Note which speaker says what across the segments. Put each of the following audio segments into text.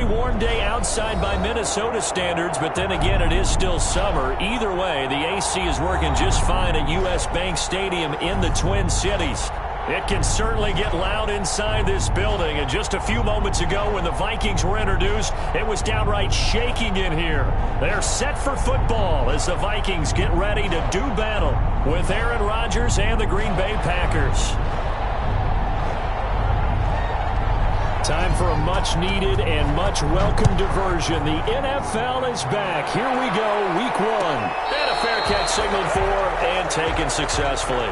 Speaker 1: very warm day outside by Minnesota standards, but then again, it is still summer. Either way, the AC is working just fine at U.S. Bank Stadium in the Twin Cities. It can certainly get loud inside this building, and just a few moments ago when the Vikings were introduced, it was downright shaking in here. They're set for football as the Vikings get ready to do battle with Aaron Rodgers and the Green Bay Packers. Time for a much-needed and much-welcome diversion. The NFL is back. Here we go, Week 1. And a fair catch signaled for and taken successfully.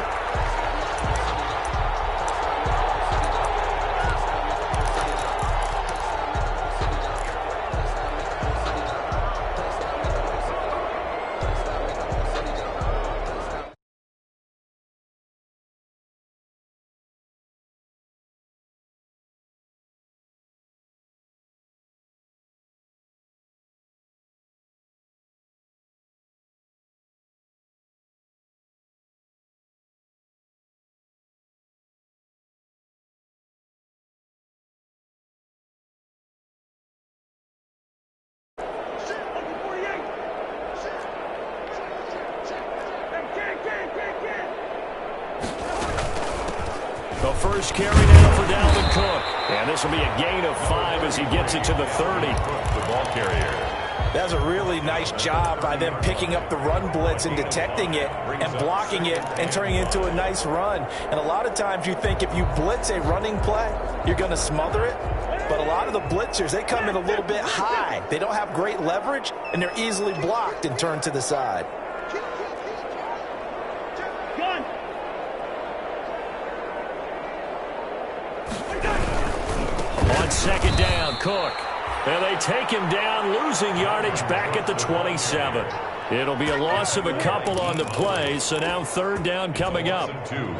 Speaker 1: The first carry down for Dalvin Cook. And this will be a gain of 5 as he gets it to the 30. The ball carrier.
Speaker 2: That's a really nice job by them picking up the run blitz and detecting it and blocking it and turning it into a nice run. And a lot of times you think if you blitz a running play, you're going to smother it. But a lot of the blitzers, they come in a little bit high. They don't have great leverage, and they're easily blocked and turned to the side.
Speaker 1: On second down, Cook. And they take him down, losing yardage back at the 27. It'll be a loss of a couple on the play, so now third down coming up. 2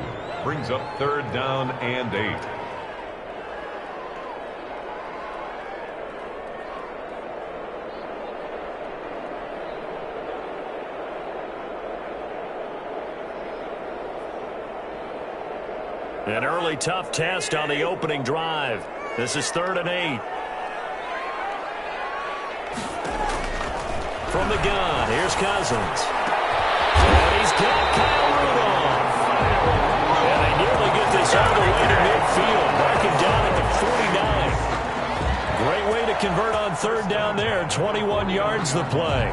Speaker 1: brings up third down and 8. An early tough test on the opening drive. This is 3rd and 8. From the gun, here's Cousins. And he's got Kyle Rudolph. And they nearly get this all the way to midfield. Marking down at the 49. Great way to convert on third down there. 21 yards the play.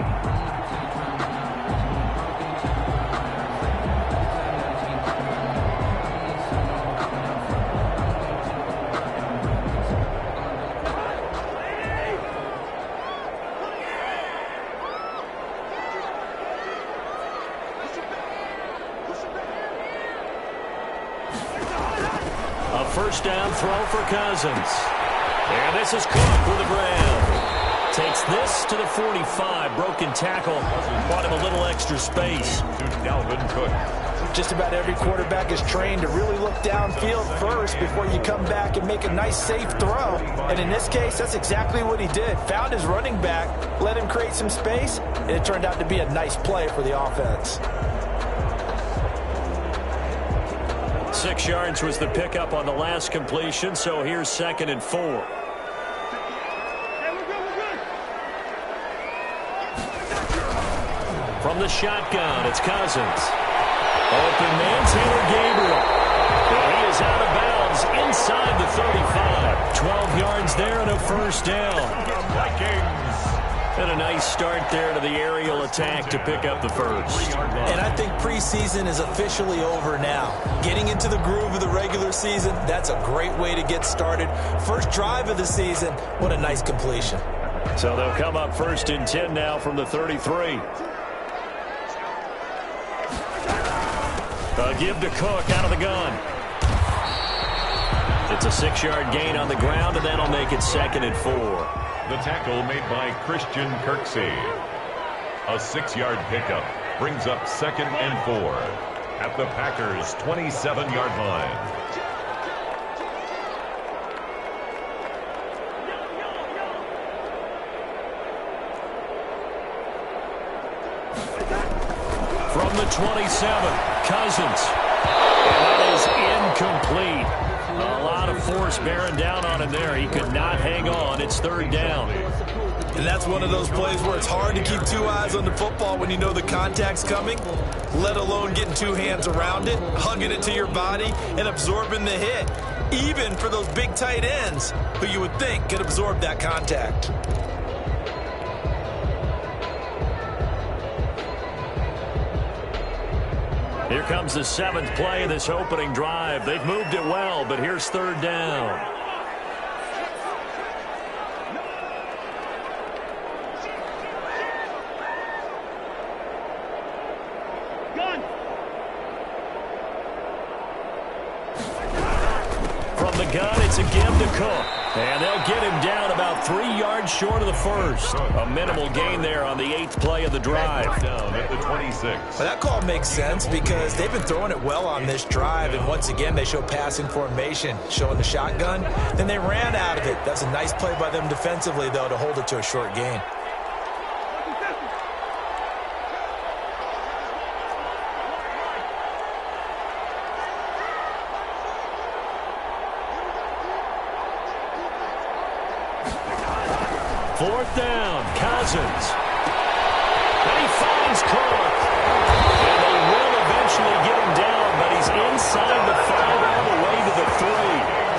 Speaker 1: First down throw for Cousins. And this is Cook with the grab. Takes this to the 45. Broken tackle. Bought him a little extra space. To Dalvin Cook.
Speaker 2: Just about every quarterback is trained to really look downfield first before you come back and make a nice, safe throw. And in this case, that's exactly what he did. Found his running back, let him create some space, and it turned out to be a nice play for the offense.
Speaker 1: 6 yards was the pickup on the last completion, so here's 2nd and 4. From the shotgun, it's Cousins. Open man, Taylor Gabriel. And he is out of bounds inside the 35. 12 yards there and a first down. Vikings. And a nice start there to the aerial attack to pick up the first.
Speaker 2: And I think preseason is officially over now. Getting into the groove of the regular season, that's a great way to get started. First drive of the season, what a nice completion.
Speaker 1: So they'll come up 1st and 10 now from the 33. A give to Cook out of the gun. It's a 6-yard gain on the ground, and that'll make it 2nd and 4.
Speaker 3: The tackle made by Christian Kirksey. A 6-yard pickup brings up 2nd and 4 at the Packers' 27-yard line.
Speaker 1: From the 27, Cousins. And that is incomplete. A lot of force bearing down on him there. He could not hang on. It's third down.
Speaker 2: And that's one of those plays where it's hard to keep two eyes on the football when you know the contact's coming, let alone getting two hands around it, hugging it to your body, and absorbing the hit, even for those big tight ends who you would think could absorb that contact.
Speaker 1: Here comes the 7th play of this opening drive. They've moved it well, but here's third down. From the gun, it's a give to Cook. And they'll get him down about 3 yards short of the first. A minimal gain there on the 8th play of the drive.
Speaker 3: Down at the 26.
Speaker 2: Well, that call makes sense because they've been throwing it well on this drive, and once again they show passing formation, showing the shotgun. Then they ran out of it. That's a nice play by them defensively, though, to hold it to a short gain.
Speaker 1: Fourth down, Cousins. And he finds Cook. And they will eventually get him down, but he's inside the 5 all the way to the 3.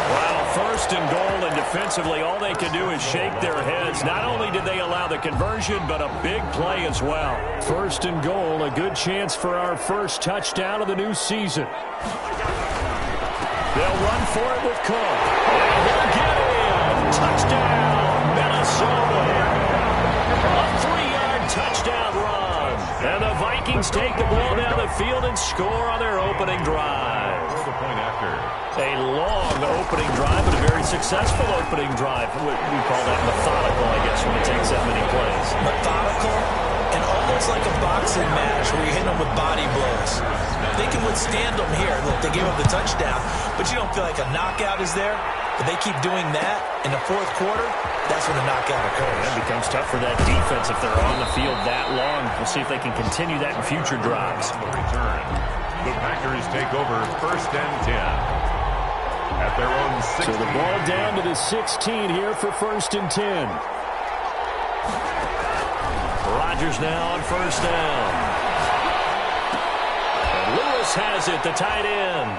Speaker 1: Wow, first and goal, and defensively all they can do is shake their heads. Not only did they allow the conversion, but a big play as well. First and goal, a good chance for our first touchdown of the new season. They'll run for it with Cook. And they'll get him. Touchdown, Minnesota. A 3-yard touchdown run. And the Vikings take the ball down the field and score on their opening drive.
Speaker 3: The point after.
Speaker 1: A long opening drive, but a very successful opening drive. We call that methodical, I guess, when it takes that many plays.
Speaker 2: Methodical and almost like a boxing match where you're hitting them with body blows. They can withstand them here. Look, they gave up the touchdown, but you don't feel like a knockout is there. But they keep doing that in the fourth quarter, that's when the knockout occurs.
Speaker 1: It becomes tough for that defense if they're on the field that long. We'll see if they can continue that in future drives.
Speaker 3: The return. The Packers take over first and 10. At their own 16.
Speaker 1: So the ball down to the 16 here for first and 10. Rodgers now on first down. And Lewis has it, the tight end.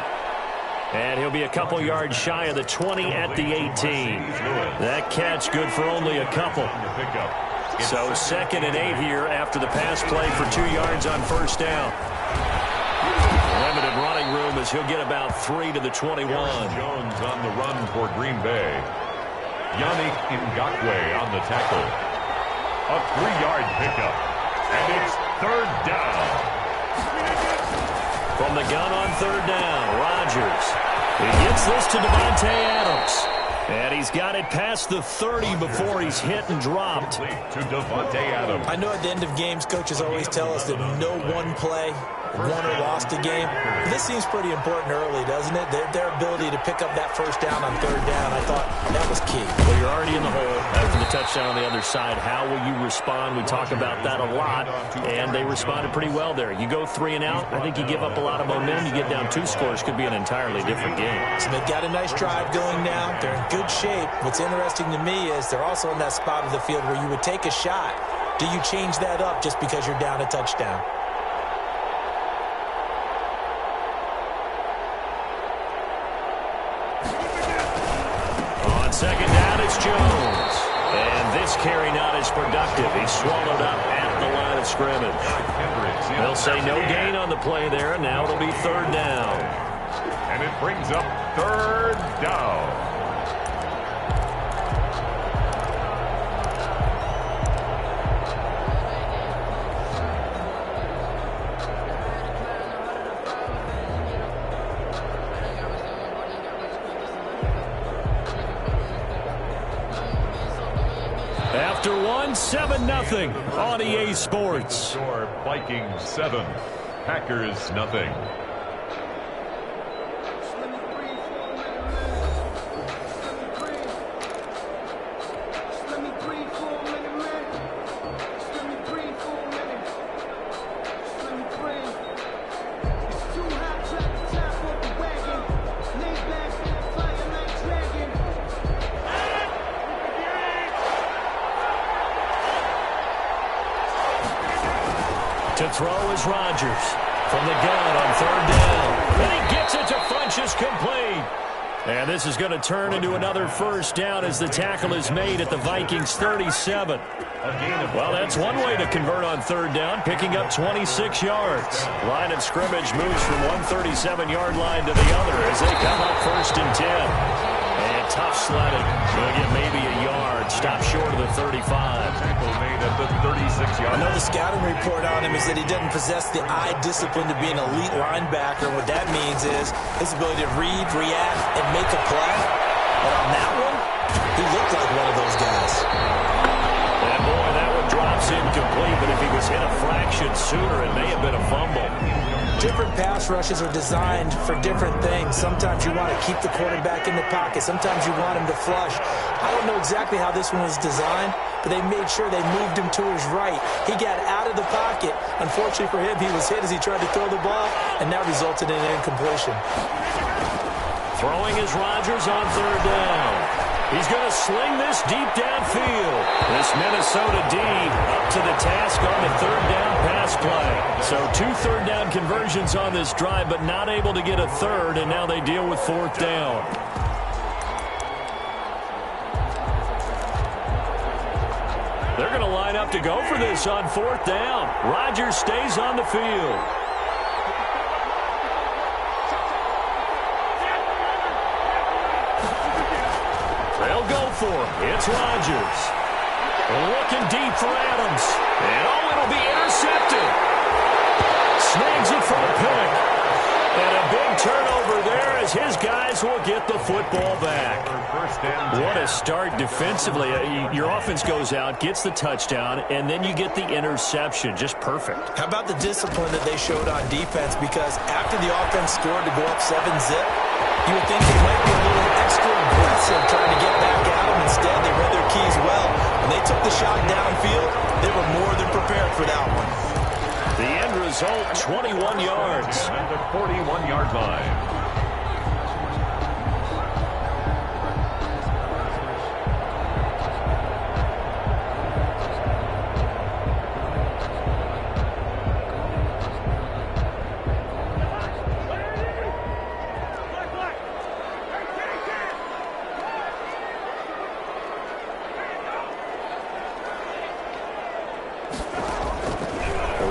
Speaker 1: And he'll be a couple yards shy of the 20 at the 18. That catch good for only a couple. So 2nd and 8 here after the pass play for 2 yards on first down. Limited running room as he'll get about 3 to the 21.
Speaker 3: Jones on the run for Green Bay. Yannick Ngakoue on the tackle. A 3-yard pickup. And it's third down.
Speaker 1: From the gun on third down, Rodgers. He gets this to Devontae Adams. And he's got it past the 30 before he's hit and dropped.
Speaker 3: To Devontae Adams.
Speaker 2: I know at the end of games, coaches always tell us that no one play won or lost a game. This seems pretty important early, doesn't it? Their ability to pick up that first down on third down, I thought that was key.
Speaker 1: Well, you're already in the hole after the touchdown on the other side. How will you respond? We talk about that a lot, and they responded pretty well there. You go 3 and out, I think you give up a lot of momentum. You get down 2 scores, could be an entirely different game.
Speaker 2: So they've got a nice drive going now. They're in good shape. What's interesting to me is they're also in that spot of the field where you would take a shot. Do you change that up just because you're down a touchdown?
Speaker 1: On second down, it's Jones. And this carry not as productive. He's swallowed up at the line of scrimmage. They'll say no gain on the play there, and now it'll be third down.
Speaker 3: And it brings up third down.
Speaker 1: After one, 7-0 on EA Sports.
Speaker 3: Score Vikings 7, Packers nothing.
Speaker 1: is Rodgers from the gun on third down. And he gets it to Funchess complete. And this is going to turn into another first down as the tackle is made at the Vikings 37. Well, that's one way to convert on third down, picking up 26 yards. Line of scrimmage moves from one 37-yard line to the other as they come up first and 10. And tough sledding. Going to get maybe a yard. Stop short of the 35.
Speaker 3: Tackle made at the 36-yard.
Speaker 2: Another scouting report on him is that he doesn't possess the eye discipline to be an elite linebacker. What that means is his ability to read, react, and make a play. And on that one, he looked like one of those guys.
Speaker 1: And boy, that one drops incomplete, but if he was hit a fraction sooner, it may have been a fumble.
Speaker 2: Different pass rushes are designed for different things. Sometimes you want to keep the quarterback in the pocket. Sometimes you want him to flush. I don't know exactly how this one was designed, but they made sure they moved him to his right. He got out of the pocket. Unfortunately for him, he was hit as he tried to throw the ball, and that resulted in an incompletion.
Speaker 1: Throwing is Rodgers on third down. He's going to sling this deep downfield. This Minnesota D up to the task on the third down pass play. So 2 third down conversions on this drive, but not able to get a third, and now they deal with fourth down. They're going to line up to go for this on fourth down. Rodgers stays on the field. They'll go for him. It's Rodgers. Looking deep for Adams. And it'll be intercepted. Snags it for the pick. And a big turnover there as his guys will get the football back. What a start defensively. Your offense goes out, gets the touchdown, and then you get the interception. Just perfect.
Speaker 2: How about the discipline that they showed on defense? Because after the offense scored to go up 7-zip, you would think they might be a little extra aggressive trying to get back at them. Instead, they read their keys well. When they took the shot downfield, they were more than prepared for that one.
Speaker 1: The end result, 21 yards.
Speaker 3: At the 41-yard line.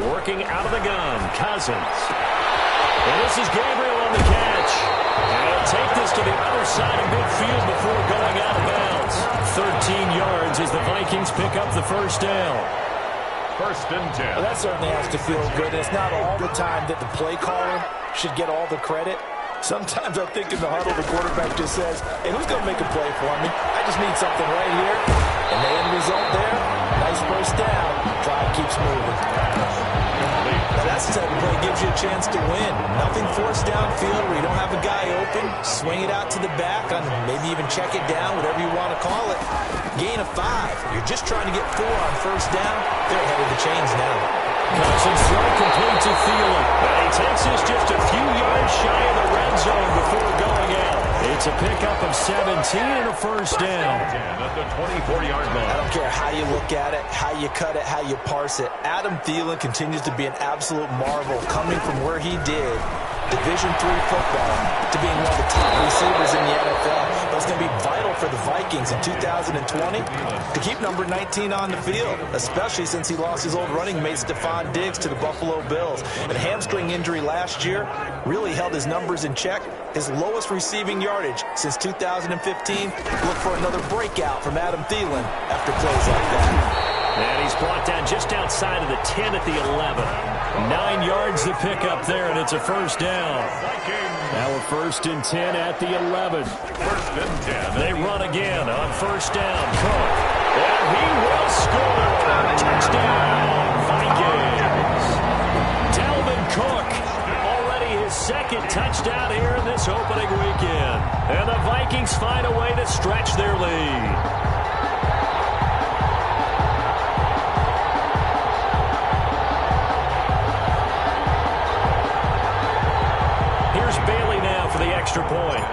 Speaker 1: Working out of the gun, Cousins. And this is Gabriel on the catch. And he'll take this to the other side of midfield before going out of bounds. 13 yards as the Vikings pick up the first down.
Speaker 3: First and 10.
Speaker 2: Well, that certainly has to feel good. It's not all the time that the play caller should get all the credit. Sometimes I think in the huddle, the quarterback just says, hey, who's going to make a play for me? I just need something right here. And the end result there, nice first down. Drive keeps moving. Now that's the type of play that gives you a chance to win. Nothing forced downfield where you don't have a guy open. Swing it out to the back, on maybe even check it down, whatever you want to call it. Gain of 5. You're just trying to get 4 on first down. They're ahead of the chains now.
Speaker 1: Cousins throw complete to Thielen. And he takes this just a few yards shy of the red zone before going out. It's a pickup of 17 and a first down.
Speaker 3: At the 24-yard line.
Speaker 2: I don't care how you look at it, how you cut it, how you parse it. Adam Thielen continues to be an absolute marvel coming from where he did, Division III football, to being one of the top receivers in the NFL. But it's going to be vital for the Vikings in 2020 to keep number 19 on the field, especially since he lost his old running mate Stephon Diggs to the Buffalo Bills. And a hamstring injury last year really held his numbers in check. His lowest receiving yardage since 2015. Look for another breakout from Adam Thielen after plays like that.
Speaker 1: And he's brought down just outside of the 10 at the 11. 9 yards to pick up there, and it's a first down. Now a first and 10 at the 11.
Speaker 3: First and 10.
Speaker 1: They run again on first down. Cook. And he will score. Touchdown, Vikings. Dalvin Cook. Already his second touchdown here in this opening weekend. And the Vikings find a way to stretch their lead. Bailey now for the extra point.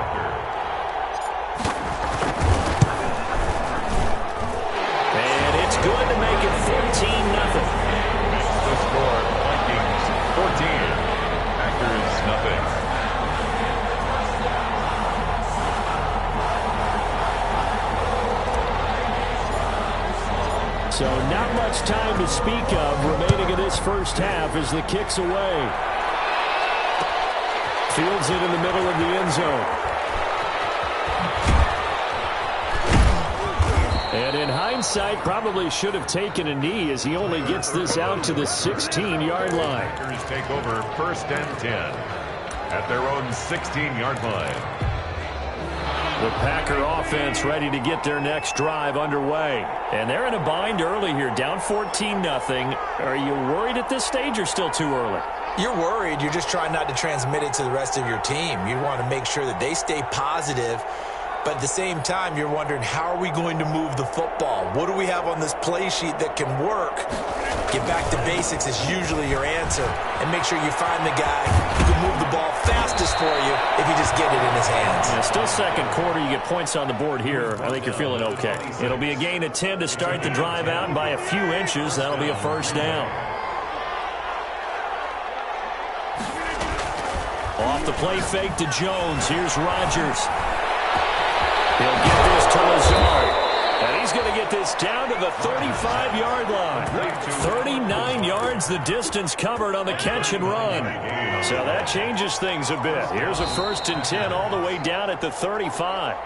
Speaker 1: And it's good to make it 14-0.
Speaker 3: The score, Vikings
Speaker 1: Not much time to speak of remaining in this first half as the kick's away. Fields it in the middle of the end zone. And in hindsight, probably should have taken a knee as he only gets this out to the 16-yard line.
Speaker 3: Packers take over 1st and 10 at their own 16-yard line.
Speaker 1: The Packer offense ready to get their next drive underway. And they're in a bind early here, down 14-0. Are you worried at this stage or still too early?
Speaker 2: You're worried. You're just trying not to transmit it to the rest of your team. You want to make sure that they stay positive. But at the same time, you're wondering, how are we going to move the football? What do we have on this play sheet that can work? Get back to basics is usually your answer. And make sure you find the guy who can move the ball fastest for you if you just get it in his hands.
Speaker 1: Yeah, still second quarter. You get points on the board here. I think you're feeling okay. It'll be a gain of 10 to start the drive out, and by a few inches, that'll be a first down. Off the play fake to Jones. Here's Rodgers. He'll get this to Lazard. And he's going to get this down to the 35-yard line. 39 yards the distance covered on the catch and run. So that changes things a bit. Here's a 1st and 10 all the way down at the 35.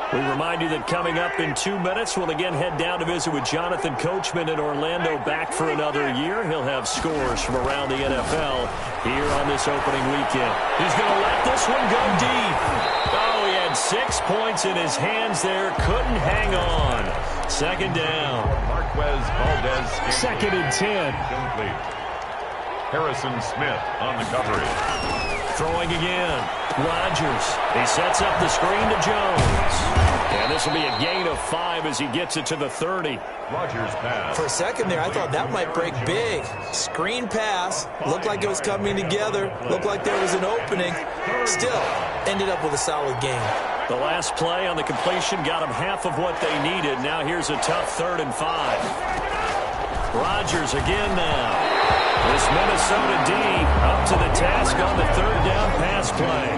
Speaker 1: We remind you that coming up in 2 minutes, we'll again head down to visit with Jonathan Coachman in Orlando, back for another year. He'll have scores from around the NFL here on this opening weekend. He's going to let this one go deep. Oh, he had 6 points in his hands there. Couldn't hang on. 2nd down.
Speaker 3: Marquez Valdez.
Speaker 1: 2nd and 10.
Speaker 3: Complete. Harrison Smith on the coverage.
Speaker 1: Throwing again. Rodgers. He sets up the screen to Jones. And this will be a gain of 5 as he gets it to the 30.
Speaker 3: Rodgers pass.
Speaker 2: For a second there, I thought that might break big. Screen pass. Looked like it was coming together. Looked like there was an opening. Still, ended up with a solid game.
Speaker 1: The last play on the completion got them half of what they needed. Now here's a tough 3rd and 5. Rodgers again now. This Minnesota D up to the task on the 3rd down pass play.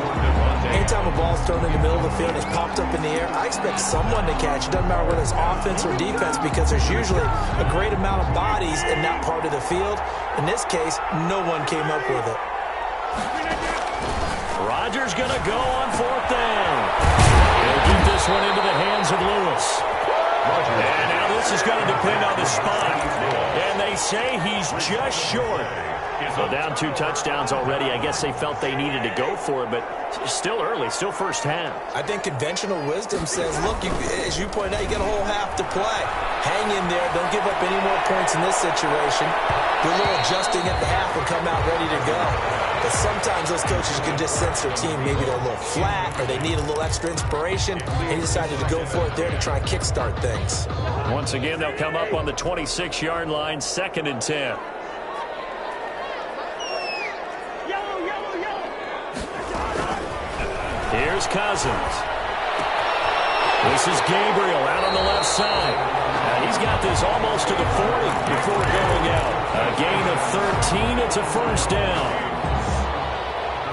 Speaker 2: Anytime a ball's thrown in the middle of the field, it's popped up in the air, I expect someone to catch. It doesn't matter whether it's offense or defense, because there's usually a great amount of bodies in that part of the field. In this case, no one came up with it.
Speaker 1: Rodgers going to go on 4th down. He'll get this one into the hands of Lewis. And now this is going to depend on the spot. And they say he's just short. So down 2 touchdowns already. I guess they felt they needed to go for it, but still early, still first half.
Speaker 2: I think conventional wisdom says, look, as you pointed out, you got a whole half to play. Hang in there. Don't give up any more points in this situation. Do a little adjusting at the half and come out ready to go. But sometimes those coaches can just sense their team. Maybe they're a little flat or they need a little extra inspiration. And he decided to go for it there to try and kickstart things.
Speaker 1: Once again, they'll come up on the 26-yard line, 2nd and 10. Here's Cousins. This is Gabriel out on the left side. And he's got this almost to the 40 before going out. A gain of 13. It's a first down.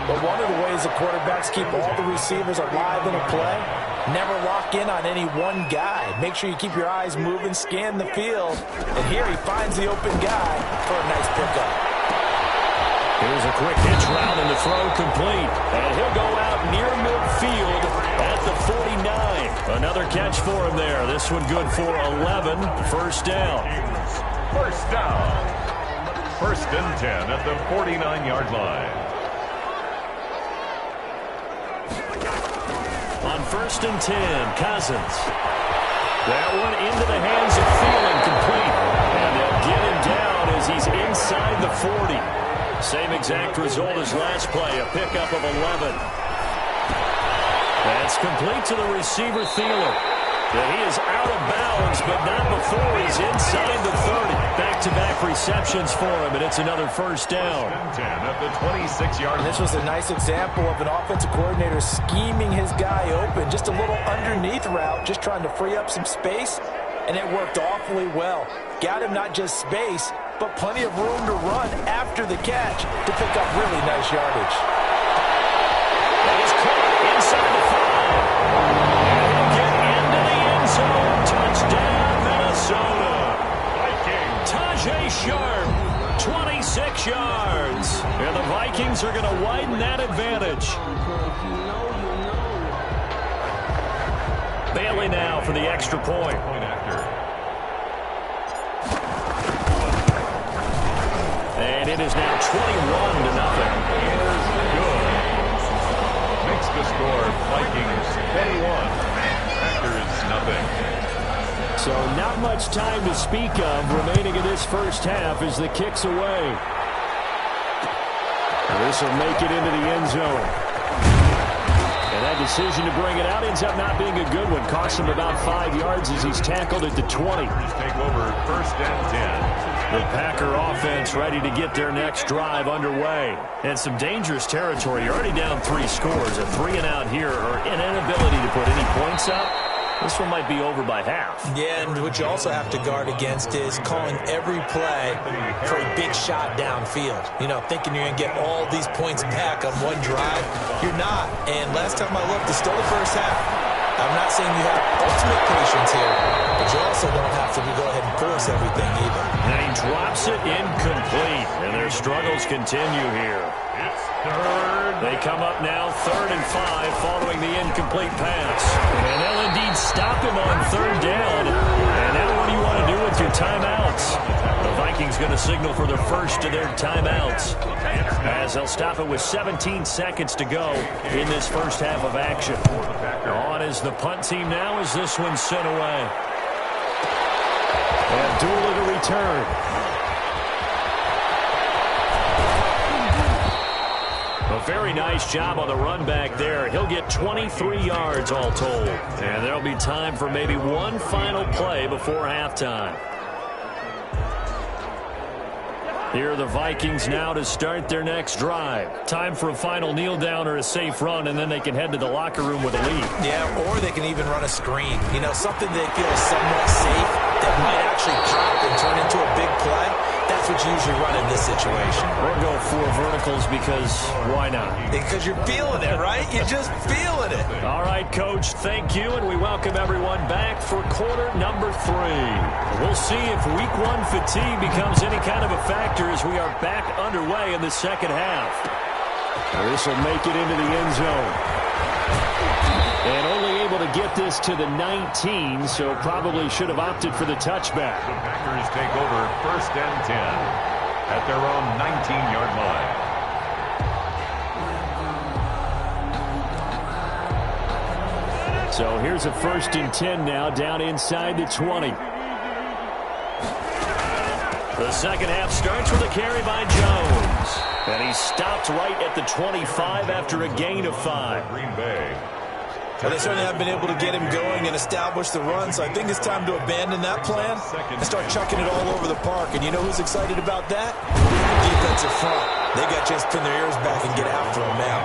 Speaker 2: But one of the ways the quarterbacks keep all the receivers alive in a play, never lock in on any one guy. Make sure you keep your eyes moving, scan the field. And here he finds the open guy for a nice pickup.
Speaker 1: Here's a quick hitch route and the throw complete. And he'll go out near midfield at the 49. Another catch for him there. This one good for 11. First down.
Speaker 3: First down. 1st and 10 at the 49-yard line.
Speaker 1: On 1st and 10, Cousins. That one into the hands of Thielen, complete. And they'll get him down as he's inside the 40. Same exact result as last play, a pickup of 11. That's complete to the receiver, Thielen. He is out of bounds, but not before he's inside the 30. Back-to-back receptions for him, and it's another first down.
Speaker 3: 10 at the 26-yard line.
Speaker 2: This was a nice example of an offensive coordinator scheming his guy open. Just a little underneath route, just trying to free up some space, and it worked awfully well. Got him not just space, but plenty of room to run after the catch to pick up really nice yardage.
Speaker 1: That is caught inside the 5. And he'll get zone. Touchdown, Minnesota. Tajay Sharp, 26 yards. And the Vikings are going to widen that advantage. Bailey now for the extra point. And it is now 21-0.
Speaker 3: Good. Makes the score Vikings 21, Packers nothing.
Speaker 1: So not much time to speak of remaining in this first half as the kick's away. This will make it into the end zone. And that decision to bring it out ends up not being a good one. Costs him about 5 yards as he's tackled at the 20.
Speaker 3: Take over 1st and 10.
Speaker 1: The Packer offense ready to get their next drive underway. And some dangerous territory. You're already down 3 scores. A 3-and-out here or an inability to put any points up. This one might be over by half.
Speaker 2: Yeah, and what you also have to guard against is calling every play for a big shot downfield. You know, thinking you're going to get all these points back on one drive. You're not. And last time I looked, it's still the first half. I'm not saying you have ultimate patience here, but you also don't have to go ahead and force everything either.
Speaker 1: And he drops it incomplete, and their struggles continue here.
Speaker 3: It's third.
Speaker 1: They come up now 3rd and 5 following the incomplete pass. And they'll indeed stop him on 3rd down. And now what do you want to do with your timeouts? The Vikings going to signal for the first of their timeouts as they'll stop it with 17 seconds to go in this first half of action. On is the punt team now as this one's sent away. Abdullah to return. A very nice job on the run back there. He'll get 23 yards all told. And there'll be time for maybe one final play before halftime. Here are the Vikings now to start their next drive. Time for a final kneel down or a safe run, and then they can head to the locker room with a lead.
Speaker 2: Yeah, or they can even run a screen. You know, something they feel is somewhat safe that might actually pop and turn into a big play. That's what you usually run in this situation.
Speaker 1: Or go 4 verticals because why not?
Speaker 2: Because you're feeling it, right? You're just feeling it.
Speaker 1: All right, Coach, thank you, and we welcome everyone back for quarter number 3. We'll see if week 1 fatigue becomes any kind of a factor as we are back underway in the second half. This will make it into the end zone. And only able to get this to the 19, so probably should have opted for the touchback.
Speaker 3: The Packers take over 1st and 10 at their own 19-yard line.
Speaker 1: So here's a 1st and 10 now down inside the 20. The second half starts with a carry by Jones. And he's stopped right at the 25 after a gain of 5.
Speaker 3: Green Bay.
Speaker 2: Well, they certainly have been able to get him going and establish the run, so I think it's time to abandon that plan and start chucking it all over the park. And you know who's excited about that? Defensive front. They got just pin their ears back and get after him now.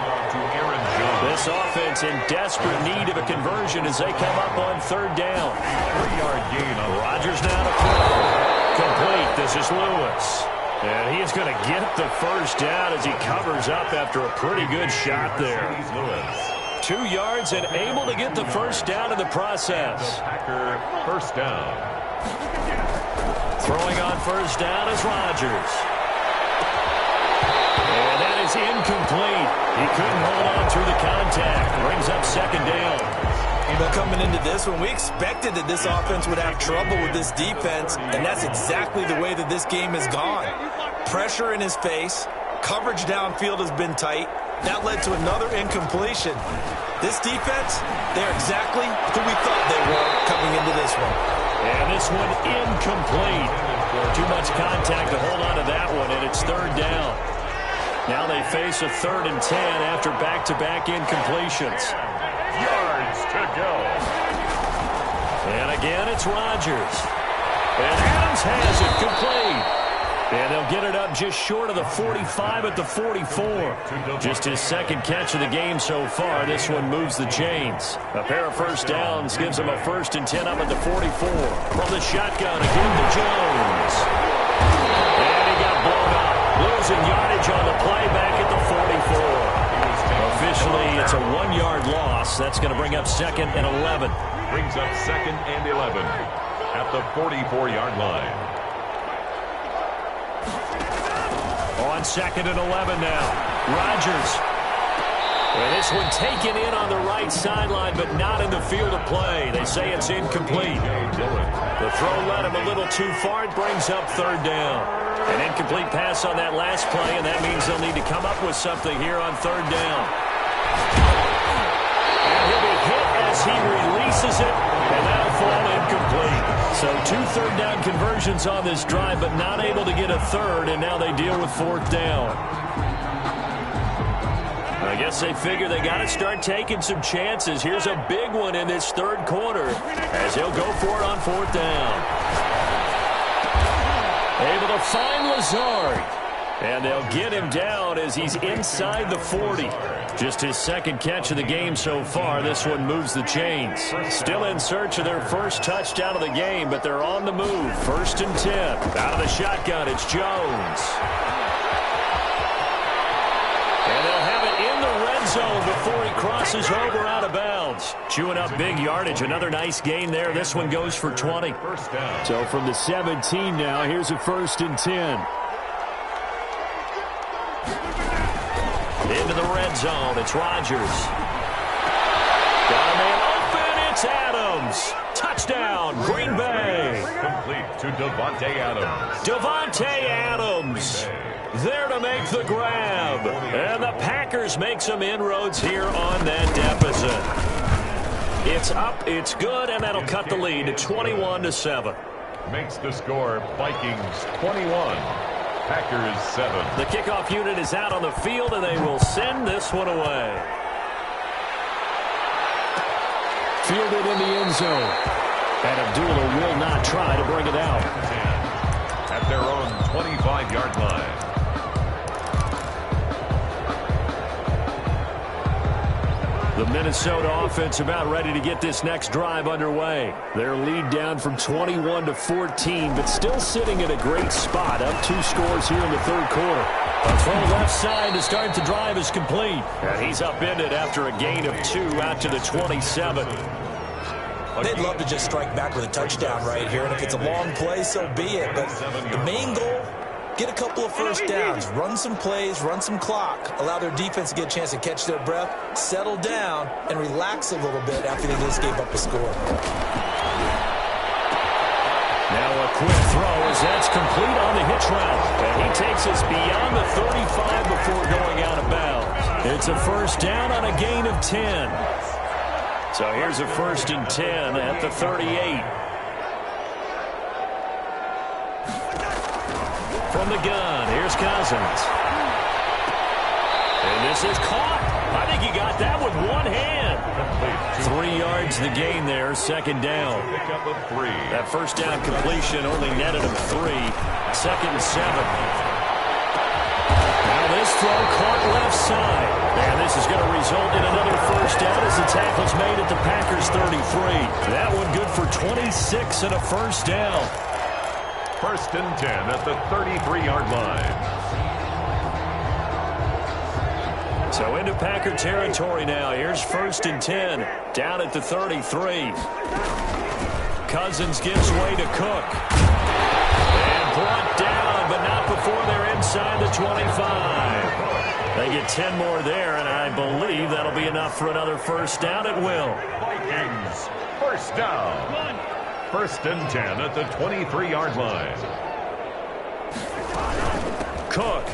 Speaker 1: This offense in desperate need of a conversion as they come up on 3rd down.
Speaker 3: 3-yard gain on
Speaker 1: Rodgers now to throw. Complete. This is Lewis. And he's going to get the first down as he covers up after a pretty good shot there. 2 yards and able to get the first down in the process.
Speaker 3: Packer 1st down.
Speaker 1: Throwing on 1st down is Rodgers. And that is incomplete. He couldn't hold on through the contact. Brings up 2nd down.
Speaker 2: But coming into this one, we expected that this offense would have trouble with this defense, and that's exactly the way that this game has gone. Pressure in his face. Coverage downfield has been tight. That led to another incompletion. This defense, they're exactly who we thought they were coming into this one.
Speaker 1: And this one incomplete. Too much contact to hold on to that one, and it's 3rd down. Now they face a 3rd and 10 after back-to-back incompletions.
Speaker 3: Yards to go.
Speaker 1: And again, it's Rodgers. And Adams has it complete. And they'll get it up just short of the 45 at the 44. Just his 2nd catch of the game so far. This one moves the chains. A pair of 1st downs gives him a 1st and 10 up at the 44. From the shotgun again to Jones. And he got blown up. Losing yardage on the play back at the 44. Officially, it's a 1-yard loss. That's going to bring up 2nd and 11.
Speaker 3: brings up 2nd and 11 at the 44-yard line.
Speaker 1: On 2nd and 11 now. Rodgers. And this one taken in on the right sideline, but not in the field of play. They say it's incomplete. The throw led him a little too far. It brings up 3rd down. An incomplete pass on that last play, and that means they'll need to come up with something here on 3rd down. And he'll be hit as he releases it, and that'll fall incomplete. So 2 third down conversions on this drive, but not able to get a 3rd, and now they deal with 4th down. I guess they figure they got to start taking some chances. Here's a big one in this 3rd quarter as he'll go for it on 4th down. Able to find Lazard. And they'll get him down as he's inside the 40. Just his 2nd catch of the game so far. This one moves the chains. Still in search of their first touchdown of the game, but they're on the move. 1st and 10. Out of the shotgun, it's Jones. And they'll have it in the red zone before he crosses over out of bounds. Chewing up big yardage. Another nice gain there. This one goes for 20. So from the 17 now, here's a 1st and 10. Into the red zone. It's Rodgers. Got a man open. It's Adams. Touchdown, Green Bay.
Speaker 3: Complete to Davante Adams.
Speaker 1: Davante Adams. There to make the grab. And the Packers make some inroads here on that deficit. It's up, it's good, and that'll cut the lead to 21-7.
Speaker 3: Makes the score Vikings 21. Packers 7.
Speaker 1: The kickoff unit is out on the field, and they will send this one away. Fielded in the end zone. And Abdullah will not try to bring it out.
Speaker 3: At their own 25-yard line.
Speaker 1: The Minnesota offense about ready to get this next drive underway. Their lead down from 21-14, but still sitting at a great spot. Up 2 scores here in the 3rd quarter. A throw left side to start the drive is complete. And he's upended after a gain of 2 out to the 27.
Speaker 2: They'd love to just strike back with a touchdown right here, and if it's a long play, so be it. But the main goal, get a couple of first downs, run some plays, run some clock, allow their defense to get a chance to catch their breath, settle down, and relax a little bit after they just gave up a score.
Speaker 1: Now a quick throw as that's complete on the hitch route. And he takes us beyond the 35 before going out of bounds. It's a 1st down on a gain of 10. So here's a 1st and 10 at the 38. From the gun, here's Cousins. And this is caught. I think he got that with one hand. 3 yards the gain there, 2nd down.
Speaker 3: Pick up of 3.
Speaker 1: That 1st down completion only netted him 3. 2nd and 7. Now this throw caught left side. And this is going to result in another 1st down as the tackle's made at the Packers 33. That one good for 26 and a 1st down.
Speaker 3: 1st and 10 at the 33-yard line.
Speaker 1: So into Packer territory now. Here's 1st and 10. Down at the 33. Cousins gives way to Cook. And brought down, but not before they're inside the 25. They get 10 more there, and I believe that'll be enough for another 1st down. It will.
Speaker 3: Vikings 1st down. 1st and 10 at the 23-yard line.
Speaker 1: Cook.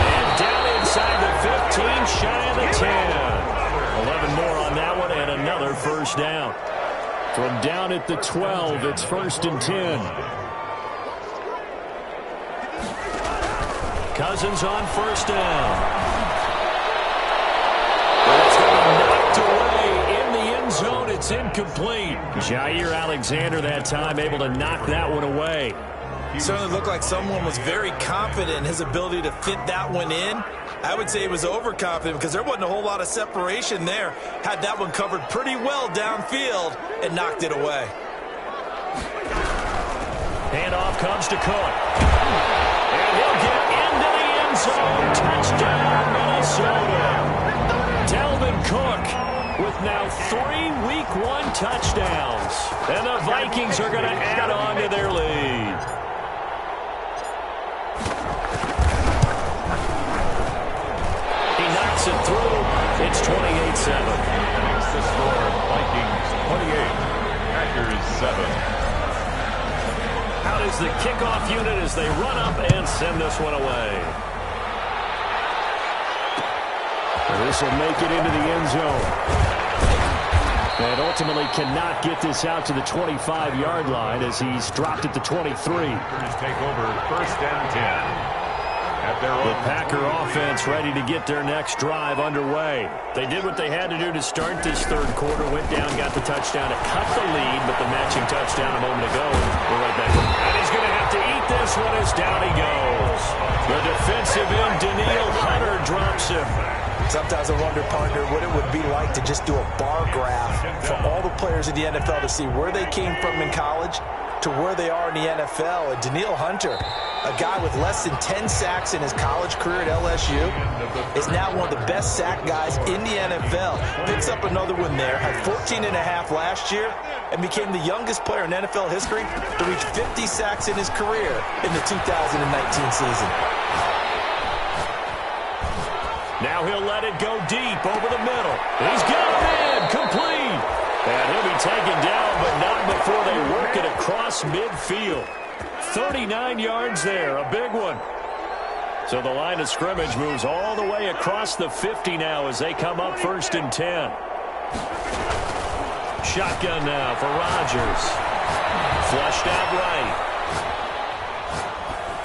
Speaker 1: And down inside the 15, shy of the 10. 11 more on that one, and another 1st down. From down at the 12, it's 1st and 10. Cousins on 1st down. That's going to be knocked away in the end zone. It's incomplete. Jair Alexander that time able to knock that one away.
Speaker 2: He certainly looked like someone was very confident in his ability to fit that one in. I would say he was overconfident because there wasn't a whole lot of separation there. Had that one covered pretty well downfield and knocked it away.
Speaker 1: Handoff comes to Cook. And he'll get into the end zone. Touchdown, Minnesota. Dalvin Cook with now 3 Week 1 touchdowns. And the Vikings are going to add on to their lead. He knocks it through. It's 28-7.
Speaker 3: Makes the score Vikings 28, Packers 7.
Speaker 1: Out is the kickoff unit as they run up and send this one away. This will make it into the end zone. And ultimately cannot get this out to the 25-yard line as he's dropped at the 23.
Speaker 3: Take over 1st and 10.
Speaker 1: The Packer offense ready to get their next drive underway. They did what they had to do to start this third quarter. Went down, got the touchdown to cut the lead, but the matching touchdown a moment ago. We're right back. And he's going to have to eat this one as down he goes. The defensive end, Daniil Hunter, drops him.
Speaker 2: Sometimes I wonder, partner, what it would be like to just do a bar graph for all the players in the NFL to see where they came from in college to where they are in the NFL. And Daniil Hunter, a guy with less than 10 sacks in his college career at LSU, is now one of the best sack guys in the NFL. Picks up another one there, had 14.5 last year, and became the youngest player in NFL history to reach 50 sacks in his career in the 2019 season.
Speaker 1: Now he'll let it go deep over the middle. He's got it in, complete. And he'll be taken down, but not before they work it across midfield. 39 yards there, a big one. So the line of scrimmage moves all the way across the 50 now as they come up 1st and 10. Shotgun now for Rodgers. Flushed out right.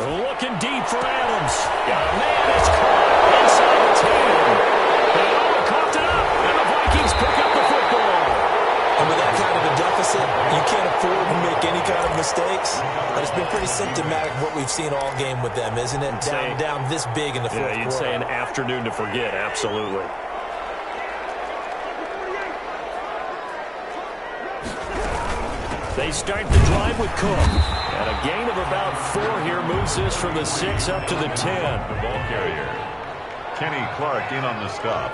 Speaker 1: Looking deep for Adams. Man, it's caught inside the 10. And coughed it up, and the Vikings pick up the football.
Speaker 2: And with that kind of a deficit, you can't afford to make any kind of mistakes. But it's been pretty symptomatic of what we've seen all game with them, isn't it? Down this big in the fourth quarter.
Speaker 1: You'd say an afternoon to forget, absolutely. They start the drive with Cook. And a gain of about 4 here moves this from the 6 up to the 10.
Speaker 3: The ball carrier. Kenny Clark in on the stop.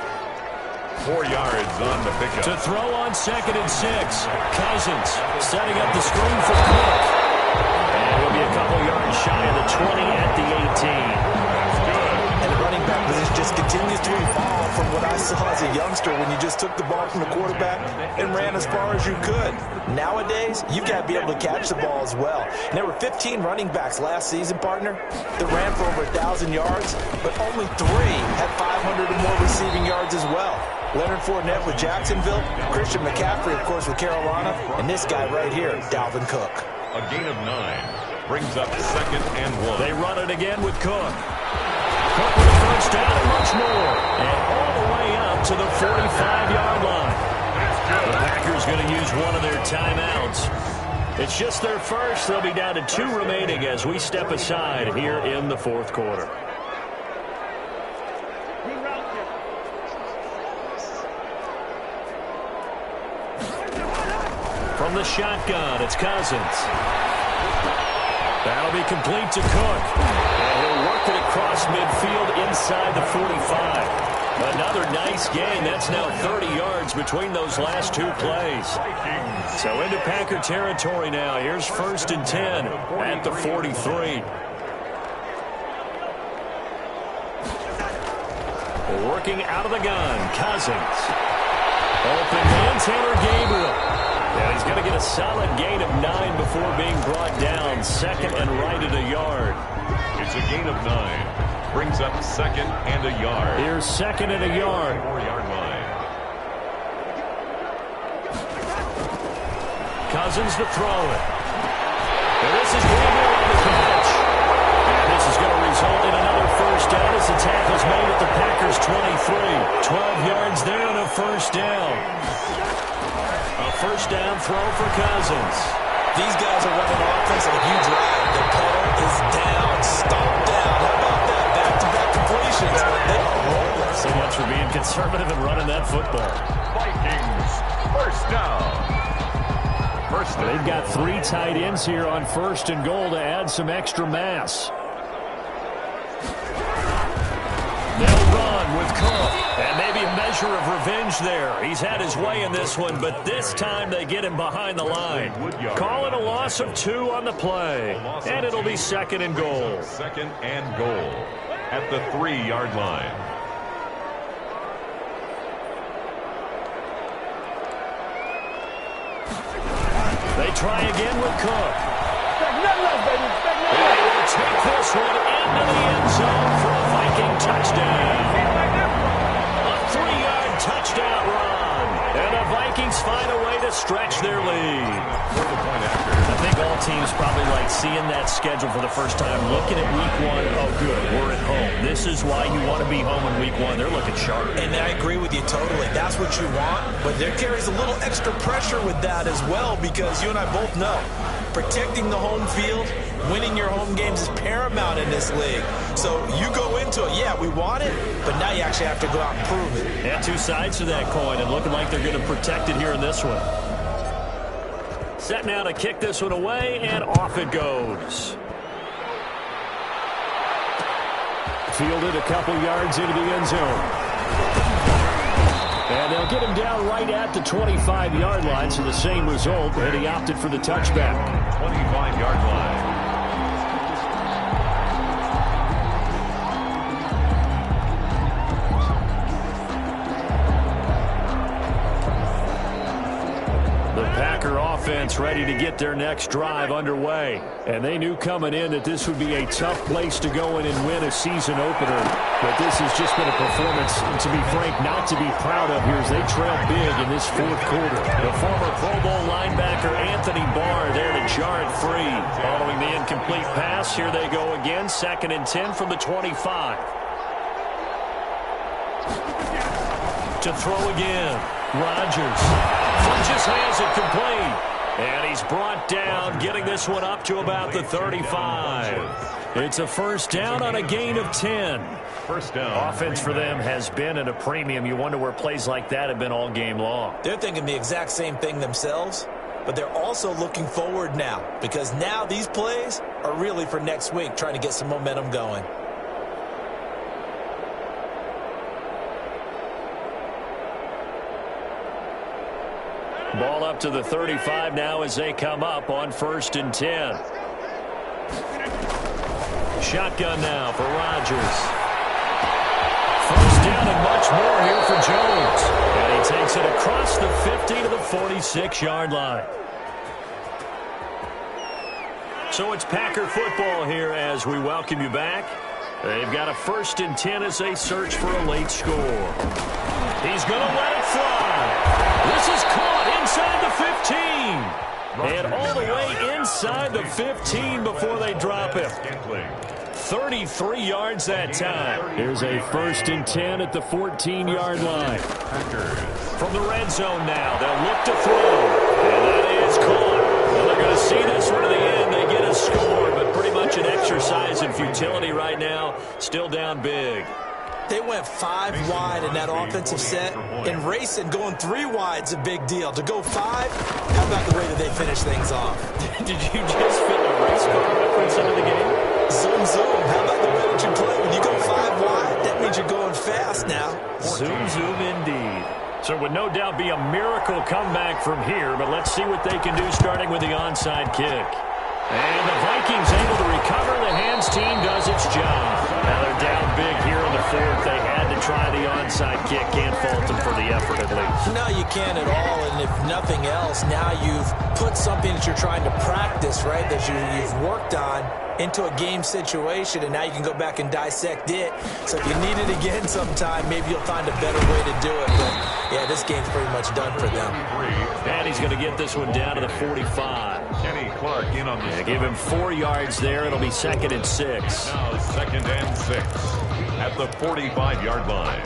Speaker 3: 4 yards on the pickup.
Speaker 1: To throw on 2nd and 6. Cousins setting up the screen for Cook. And he'll be a couple yards shy of the 20 at the 18.
Speaker 3: That's good.
Speaker 2: And the running back position just continues to evolve from what I saw as a youngster when you just took the ball from the quarterback and ran as far as you could. Nowadays, you've got to be able to catch the ball as well. And there were 15 running backs last season, partner, that ran for over 1,000 yards, but only 3 had 500 or more receiving yards as well. Leonard Fournette with Jacksonville, Christian McCaffrey, of course, with Carolina, and this guy right here, Dalvin Cook.
Speaker 3: A gain of 9 brings up 2nd and 1.
Speaker 1: They run it again with Cook. Cook with a first down and much more. And all the way up to the 45-yard line. The Packers going to use one of their timeouts. It's just their first. They'll be down to 2 remaining as we step aside here in the fourth quarter. From the shotgun, it's Cousins. That'll be complete to Cook. And he'll work it across midfield inside the 45. Another nice gain. That's now 30 yards between those last 2 plays. So into Packer territory now. Here's 1st and 10 at the 43. Working out of the gun, Cousins. Open man, Taylor Gabriel. And he's going to get a solid gain of 9 before being brought down. 2nd and right at a yard.
Speaker 3: It's a gain of 9. Brings up 2nd and a yard.
Speaker 1: Here's 2nd and a yard.
Speaker 3: 4-yard line.
Speaker 1: Cousins to throw it. And this is Gabriel on the catch. And this is going to result in another first down as the tackle's made at the Packers' 23. 12 yards there and a first down. A first down throw for Cousins.
Speaker 2: These guys are running offense like you drive. The pedal is down, stomped down. How about that? Back-to-back completions. They are rolling.
Speaker 1: So much for being conservative and running that football.
Speaker 3: Vikings, first down.
Speaker 1: They've got 3 tight ends here on 1st and goal to add some extra mass. They'll run with Cook. And maybe a measure of revenge there. He's had his way in this one, but this time they get him behind the line. Call it a loss of 2 on the play. And it'll be 2nd and goal.
Speaker 3: 2nd and goal at the 3-yard line.
Speaker 1: They try again with Cook. They will take this one into the end zone for a Viking touchdown. A 3-yard touchdown run. And the Vikings find a way to stretch their lead. I think all teams probably like seeing that schedule for the first time, looking at week 1. Oh, good, we're at home. This is why you want to be home in week 1. They're looking sharp.
Speaker 2: And I agree with you totally. That's what you want. But there carries a little extra pressure with that as well, because you and I both know protecting the home field, winning your home games is paramount in this league. So you go into it, yeah, we want it, but now you actually have to go out and prove it.
Speaker 1: And 2 sides to that coin, and looking like they're going to protect it here in this one. Set now to kick this one away, and off it goes. Fielded a couple yards into the end zone. And they'll get him down right at the 25-yard line, so the same result, and he opted for the touchback.
Speaker 3: 25-yard line.
Speaker 1: Packer offense ready to get their next drive underway. And they knew coming in that this would be a tough place to go in and win a season opener. But this has just been a performance, to be frank, not to be proud of here as they trail big in this 4th quarter. The former Pro Bowl linebacker Anthony Barr there to jar it free. Following the incomplete pass, here they go again. 2nd and 10 from the 25. To throw again. Rodgers. Just has it complete. And he's brought down, getting this one up to about the 35. It's a first down on a gain of 10.
Speaker 3: First down.
Speaker 1: Offense for them has been at a premium. You wonder where plays like that have been all game long.
Speaker 2: They're thinking the exact same thing themselves, but they're also looking forward now, because now these plays are really for next week, trying to get some momentum going.
Speaker 1: Ball up to the 35 now as they come up on 1st and 10. Shotgun now for Rodgers. First down and much more here for Jones. And he takes it across the 50 to the 46-yard line. So it's Packer football here as we welcome you back. They've got a 1st and 10 as they search for a late score. He's going to let it fly. This is caught inside the 15. And all the way inside the 15 before they drop him. 33 yards that time. Here's a 1st and 10 at the 14-yard line. From the red zone now, they'll look to throw. And that is caught. Well, they're going to see this one to the end. They get a score, but pretty much an exercise in futility right now. Still down big.
Speaker 2: They went 5 wide in that offensive set, and racing going 3 wide's a big deal. To go 5, how about the way that they finish things off?
Speaker 1: Did you just fit a race car reference into the game?
Speaker 2: Zoom, zoom. How about the way that you play? When you go 5 wide, that means you're going fast now.
Speaker 1: Zoom, zoom indeed. So it would no doubt be a miracle comeback from here, but let's see what they can do starting with the onside kick. And the Vikings able to recover. The hands team does its job. Now they're down big here in the 4th. They had to try the onside kick. Can't fault them for the effort at least.
Speaker 2: No, you can't at all. And if nothing else, now you've put something that you're trying to practice, right, that you've worked on into a game situation, and now you can go back and dissect it. So if you need it again sometime, maybe you'll find a better way to do it. But, yeah, this game's pretty much done for them.
Speaker 1: And he's going to get this one down to the 45.
Speaker 3: Kenny Clark in on the
Speaker 1: Give him 4 yards there. It'll be 2nd and 6.
Speaker 3: Now 2nd and 6 at the 45-yard line.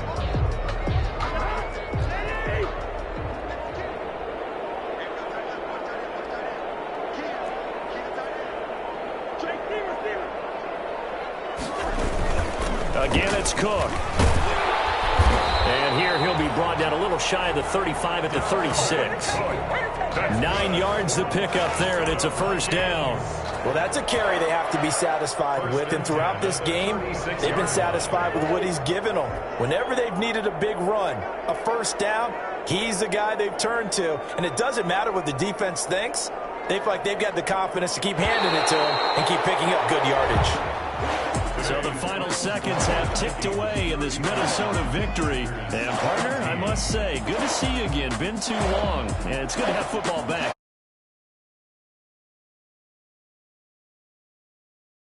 Speaker 1: Again, it's Cook. And here he'll be brought down a little shy of the 35 at the 36. 9 yards to pick up there, and it's a first down.
Speaker 2: Well, that's a carry they have to be satisfied with, and throughout this game, they've been satisfied with what he's given them. Whenever they've needed a big run, a first down, he's the guy they've turned to, and it doesn't matter what the defense thinks. They feel like they've got the confidence to keep handing it to him and keep picking up good yardage.
Speaker 1: So the final seconds have ticked away in this Minnesota victory. And, partner, I must say, good to see you again. Been too long, and it's good to have football back.